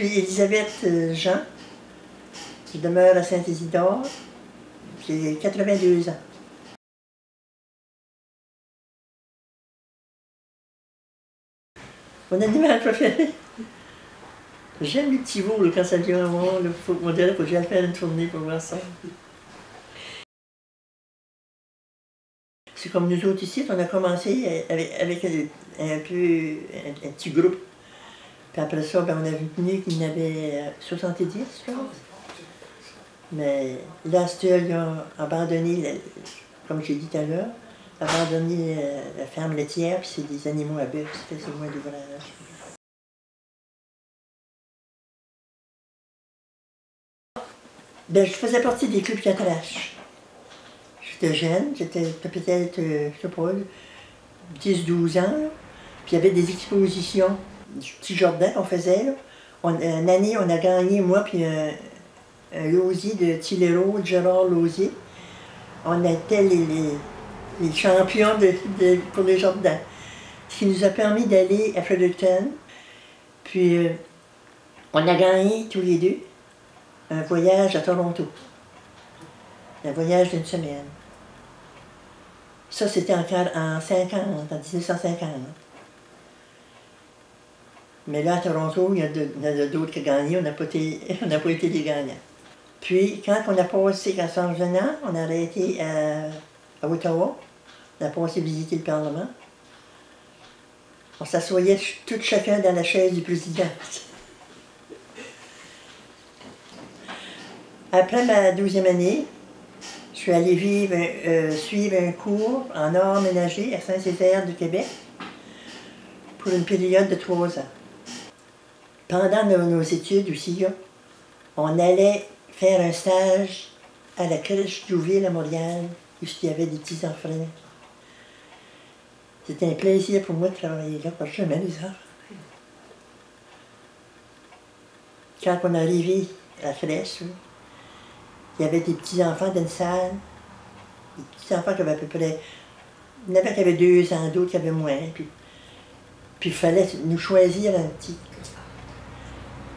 suis Elisabeth Jean, je demeure à Saint-Isidore, j'ai 82 ans. Mon animal préféré? J'aime les petits veaux quand ça vient à moi, faut que j'aille faire une tournée pour voir ça. C'est comme nous autres ici, on a commencé avec un petit groupe. Puis après ça, ben, on a vu qu'il y en avait 70, je pense. Mais là, ils ont abandonné, comme j'ai dit tout à l'heure, abandonné la ferme laitière, puis c'est des animaux à bœuf, c'est moins d'ouvrage. Ben, je faisais partie des clubs catraches. J'étais jeune, j'étais peut-être, je sais pas, 10-12 ans. Puis il y avait des expositions du petit jardin qu'on faisait. Là. Une année, on a gagné, moi puis un Lausier de Tillero, Gérard Lausier. On était les champions pour les jardins. Ce qui nous a permis d'aller à Fredericton. Puis on a gagné tous les deux un voyage à Toronto. Un voyage d'une semaine. Ça, c'était encore en 1950. Mais là, à Toronto, il y en a d'autres qui ont gagné, on n'a pas été les gagnants. Puis, quand on s'en revenant, on a arrêté à Ottawa, on a passé visiter le Parlement. On s'assoyait tout chacun dans la chaise du président. Après ma 12e année, je suis allée suivre un cours en art ménager à Saint-Césaire du Québec pour une période de 3 ans. Pendant nos études aussi, on allait faire un stage à la crèche Jouville à Montréal, où il y avait des petits enfants. C'était un plaisir pour moi de travailler là, parce que j'aimais les enfants. Quand on est arrivé à la crèche, il y avait des petits enfants dans une salle, des petits enfants qui avaient à peu près... Il y en avait qui avaient 2 ans, d'autres qui avaient moins. Puis il fallait nous choisir un petit...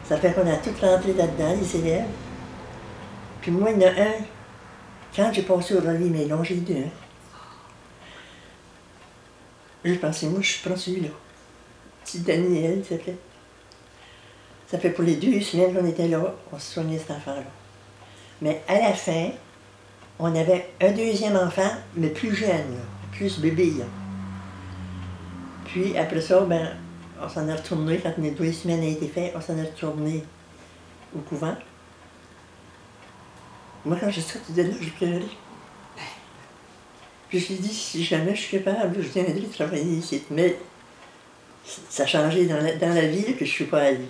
Ça fait qu'on a tous rentré là-dedans, les élèves. Puis moi, il y en a un, quand j'ai passé au relevé Maison, j'ai eu 2. J'ai pensé, moi, je prends celui-là. Petit Daniel, ça fait. Ça fait pour les 2 semaines qu'on était là, on se soignait cet enfant-là. Mais à la fin, on avait un 2e enfant, mais plus jeune, là, plus bébé. Là. Puis après ça, ben, on s'en est retourné, quand les 2 semaines ont été faites, on s'en est retourné au couvent. Moi, quand j'ai sorti de là, j'ai pleuré. Puis je me suis dit, si jamais je suis capable, je viendrai travailler ici. Mais ça a changé dans la vie là, que je ne suis pas allée.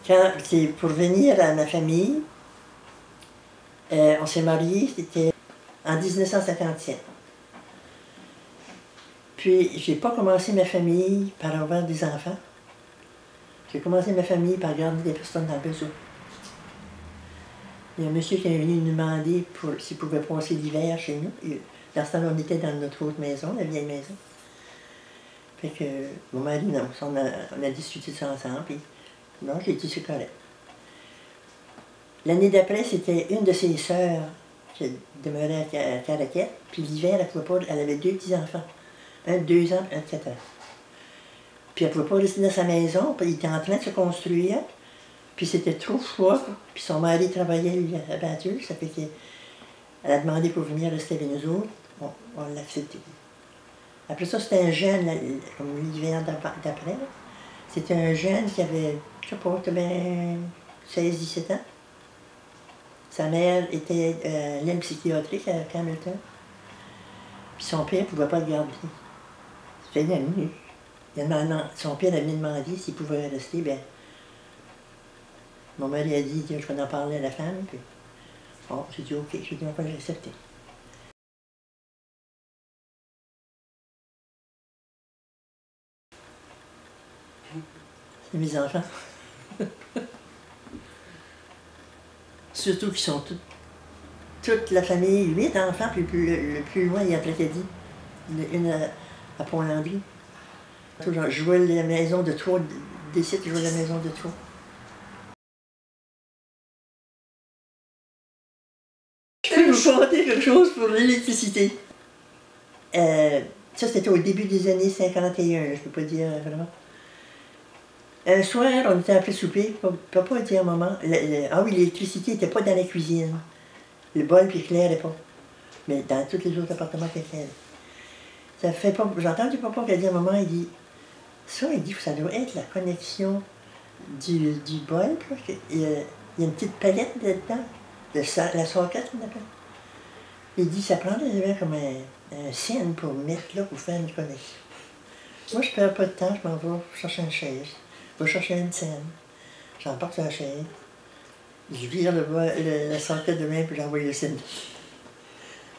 Quand c'est pour venir à ma famille, on s'est mariés, c'était en 1957. Puis, j'ai pas commencé ma famille par avoir des enfants. J'ai commencé ma famille par garder des personnes dans le besoin. Il y a un monsieur qui est venu nous demander s'il pouvait passer l'hiver chez nous. Et dans ce temps-là, on était dans notre autre maison, la vieille maison. Fait que mon mari, non, on a discuté de ça ensemble, puis non, j'ai dit c'est correct. L'année d'après, c'était une de ses sœurs qui demeurait à Caraquette, puis l'hiver, elle avait 2 petits-enfants. Un de 2 ans, un de 4 ans. Puis elle ne pouvait pas rester dans sa maison, puis il était en train de se construire, puis c'était trop froid, puis son mari travaillait lui, à Bathurst, ça fait qu'elle a demandé pour venir rester avec nous autres, on l'a accepté. Après ça, c'était un jeune, comme l'hiver d'après, c'était un jeune qui avait, je sais pas, 16-17 ans. Sa mère était à l'aile psychiatrique à Hamilton. Puis son père ne pouvait pas le garder. Ça fait une année. Son père avait demandé s'il pouvait rester. Ben, mon mari a dit, je vais en parler à la femme. Puis, bon, j'ai dit, OK, j'ai dit, on va l'accepter. C'est mes enfants. Surtout qu'ils sont toute la famille, 8 enfants, puis le plus loin, il y a Tracadie, une à Pont-Landry. Je jouais à la maison de décide de jouer à la maison de trop. Je peux vous raconter quelque chose pour l'électricité. Ça, c'était au début des années 51, je peux pas dire vraiment. Un soir, on était après souper, papa a dit à maman, ah oui, l'électricité n'était pas dans la cuisine. Le bol puis éclairait pas. Mais dans tous les autres appartements qui éclairaient. Ça fait pas. J'ai entendu papa qui a dit à maman, il dit, il dit, ça doit être la connexion du bol, parce qu'il y a une petite palette dedans, la socket, on appelle. Il dit, ça prendrait comme un scène pour mettre là, pour faire une connexion. Moi, je perds pas de temps, je m'en vais chercher une chaise. Je vais chercher une scène. J'emporte la chaise. Je vire la socket de main, puis j'envoie le scène.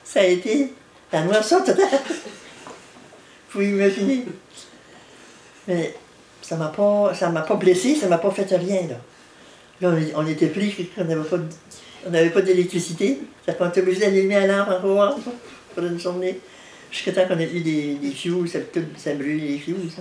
Ça a été la noirceur totale. Vous pouvez imaginer. Mais ça m'a pas blessé, ça m'a pas fait rien, là. Là, on était pris, on n'avait pas d'électricité. Ça fait qu'on était obligé d'allumer la lampe encore pour une journée. Jusqu'à temps qu'on ait eu des fiouz, ça brûlait les fiouz.